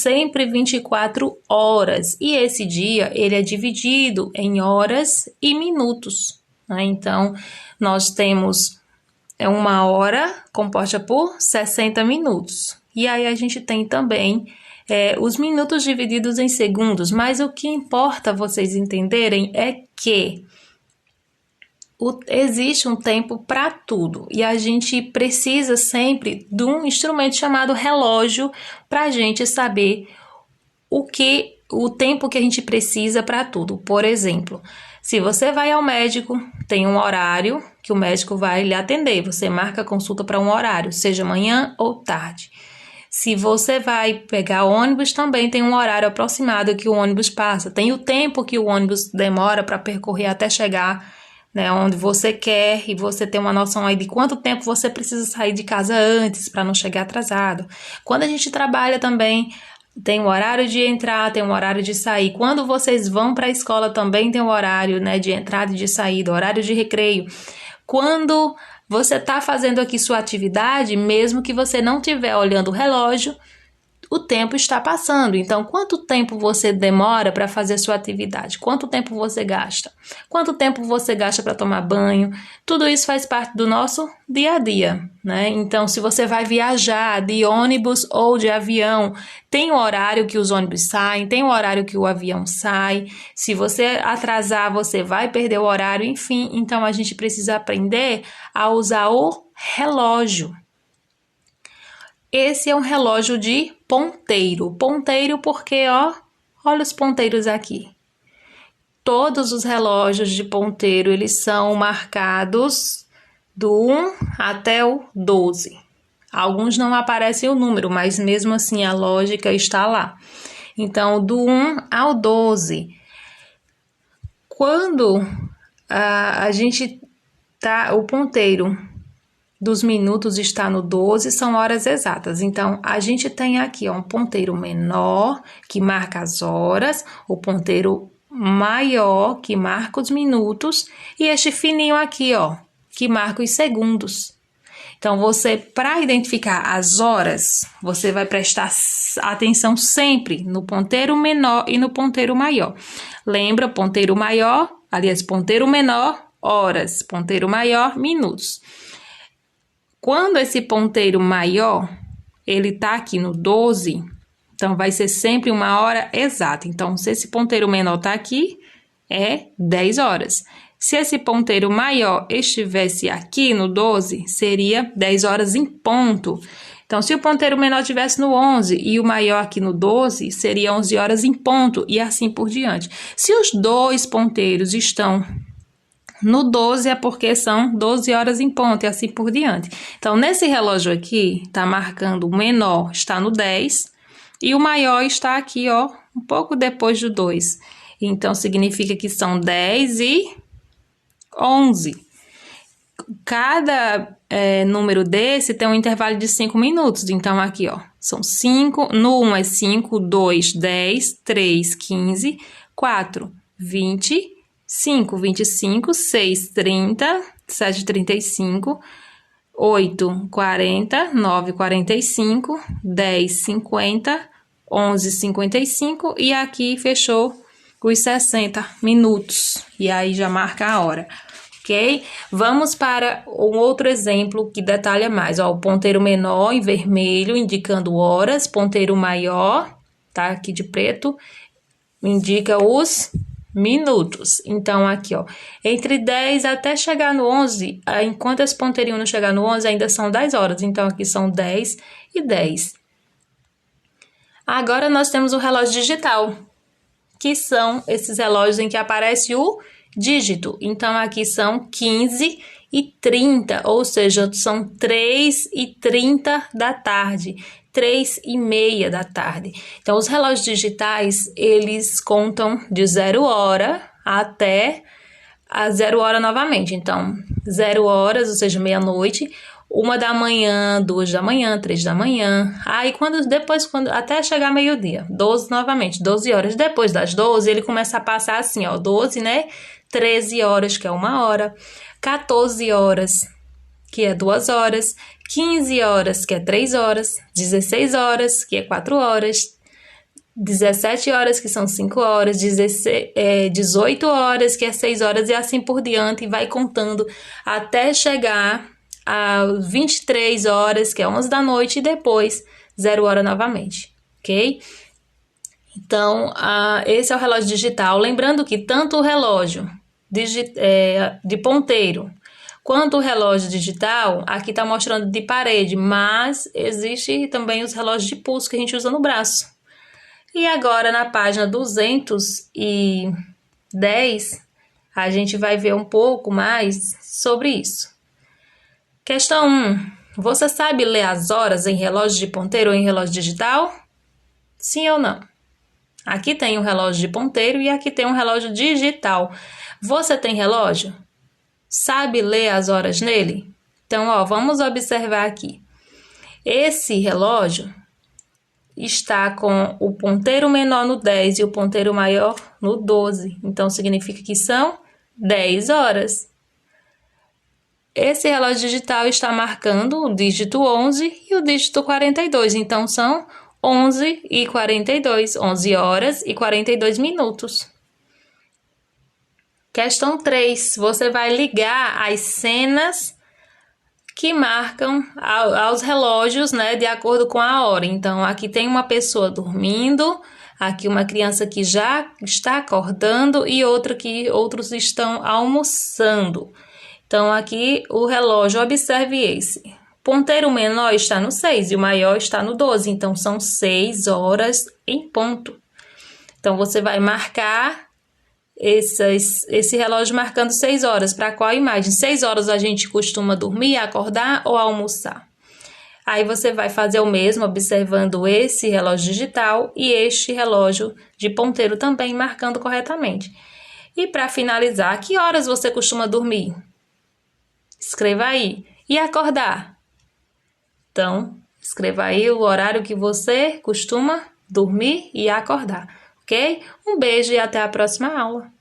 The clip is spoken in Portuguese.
sempre 24 horas. E esse dia, ele é dividido em horas e minutos, né? Então, nós temos uma hora composta por 60 minutos. E aí a gente tem também os minutos divididos em segundos. Mas o que importa vocês entenderem é que existe um tempo para tudo e a gente precisa sempre de um instrumento chamado relógio para a gente saber o tempo que a gente precisa para tudo. Por exemplo, se você vai ao médico, tem um horário que o médico vai lhe atender, você marca a consulta para um horário, seja manhã ou tarde. Se você vai pegar ônibus, também tem um horário aproximado que o ônibus passa, tem o tempo que o ônibus demora para percorrer até chegar, né, onde você quer, e você tem uma noção aí de quanto tempo você precisa sair de casa antes para não chegar atrasado. Quando a gente trabalha também, tem um horário de entrar, tem um horário de sair. Quando vocês vão para a escola também tem um horário, né, de entrada e de saída, horário de recreio. Quando você está fazendo aqui sua atividade, mesmo que você não estiver olhando o relógio, o tempo está passando. Então, quanto tempo você demora para fazer sua atividade? Quanto tempo você gasta? Quanto tempo você gasta para tomar banho? Tudo isso faz parte do nosso dia a dia, né? Então, se você vai viajar de ônibus ou de avião, tem o horário que os ônibus saem, tem o horário que o avião sai. Se você atrasar, você vai perder o horário, enfim. Então, a gente precisa aprender a usar o relógio. Esse é um relógio de ponteiro. Ponteiro porque, olha os ponteiros aqui. Todos os relógios de ponteiro, eles são marcados do 1 até o 12. Alguns não aparecem o número, mas mesmo assim a lógica está lá. Então, do 1 ao 12. Quando a gente o ponteiro dos minutos está no 12, são horas exatas. Então, a gente tem aqui um ponteiro menor, que marca as horas, o ponteiro maior, que marca os minutos, e este fininho aqui, que marca os segundos. Então, para identificar as horas, você vai prestar atenção sempre no ponteiro menor e no ponteiro maior. Lembra, ponteiro maior, aliás, ponteiro menor, horas, ponteiro maior, minutos. Quando esse ponteiro maior, ele tá aqui no 12, então vai ser sempre uma hora exata. Então, se esse ponteiro menor tá aqui, é 10 horas. Se esse ponteiro maior estivesse aqui no 12, seria 10 horas em ponto. Então, se o ponteiro menor estivesse no 11 e o maior aqui no 12, seria 11 horas em ponto e assim por diante. Se os dois ponteiros estão no 12 é porque são 12 horas em ponto e assim por diante. Então, nesse relógio aqui, tá marcando o menor está no 10 e o maior está aqui, um pouco depois do 2. Então, significa que são 10 e 11. Cada número desse tem um intervalo de 5 minutos. Então, aqui, são 5. No 1 é 5, 2, 10, 3, 15, 4, 20, 5, 25, 6, 30, 7, 35, 8, 40, 9, 45, 10, 50, 11, 55 e aqui fechou os 60 minutos. E aí já marca a hora, ok? Vamos para um outro exemplo que detalha mais. O ponteiro menor em vermelho indicando horas, ponteiro maior, tá aqui de preto, indica os minutos. Então, aqui, entre 10 até chegar no 11, enquanto esse ponteirinho não chegar no 11, ainda são 10 horas. Então, aqui são 10 e 10. Agora, nós temos o relógio digital, que são esses relógios em que aparece o dígito. Então, aqui são 15 e 30, ou seja, são 3h30 da tarde. 3h30 da tarde. Então, os relógios digitais, eles contam de 0 hora até a 0 hora novamente. Então, 0 horas, ou seja, meia-noite, 1 da manhã, 2 da manhã, 3 da manhã. Aí, até chegar meio-dia, 12 novamente, 12 horas. Depois das 12, ele começa a passar assim, 12, né? 13 horas, que é 1 hora, 14 horas, que é 2 horas, 15 horas, que é 3 horas, 16 horas, que é 4 horas, 17 horas, que são 5 horas, 18 horas, que é 6 horas, e assim por diante, e vai contando até chegar a 23 horas, que é 11 da noite, e depois 0 hora novamente, ok? Então, esse é o relógio digital. Lembrando que tanto o relógio de ponteiro quanto o relógio digital, aqui está mostrando de parede, mas existe também os relógios de pulso que a gente usa no braço. E agora, na página 210, a gente vai ver um pouco mais sobre isso. Questão 1. Você sabe ler as horas em relógio de ponteiro ou em relógio digital? Sim ou não? Aqui tem um relógio de ponteiro e aqui tem um relógio digital. Você tem relógio? Sabe ler as horas nele? Então, vamos observar aqui. Esse relógio está com o ponteiro menor no 10 e o ponteiro maior no 12. Então, significa que são 10 horas. Esse relógio digital está marcando o dígito 11 e o dígito 42. Então, são 11 e 42, 11 horas e 42 minutos. Questão 3. Você vai ligar as cenas que marcam aos relógios, né, de acordo com a hora. Então, aqui tem uma pessoa dormindo, aqui uma criança que já está acordando e outros estão almoçando. Então, aqui o relógio, observe esse. O ponteiro menor está no 6 e o maior está no 12. Então, são 6 horas em ponto. Então, você vai marcar esse relógio marcando 6 horas. Para qual imagem? 6 horas a gente costuma dormir, acordar ou almoçar. Aí você vai fazer o mesmo, observando esse relógio digital e este relógio de ponteiro também marcando corretamente. E para finalizar, que horas você costuma dormir? Escreva aí. E acordar? Então, escreva aí o horário que você costuma dormir e acordar, ok? Um beijo e até a próxima aula.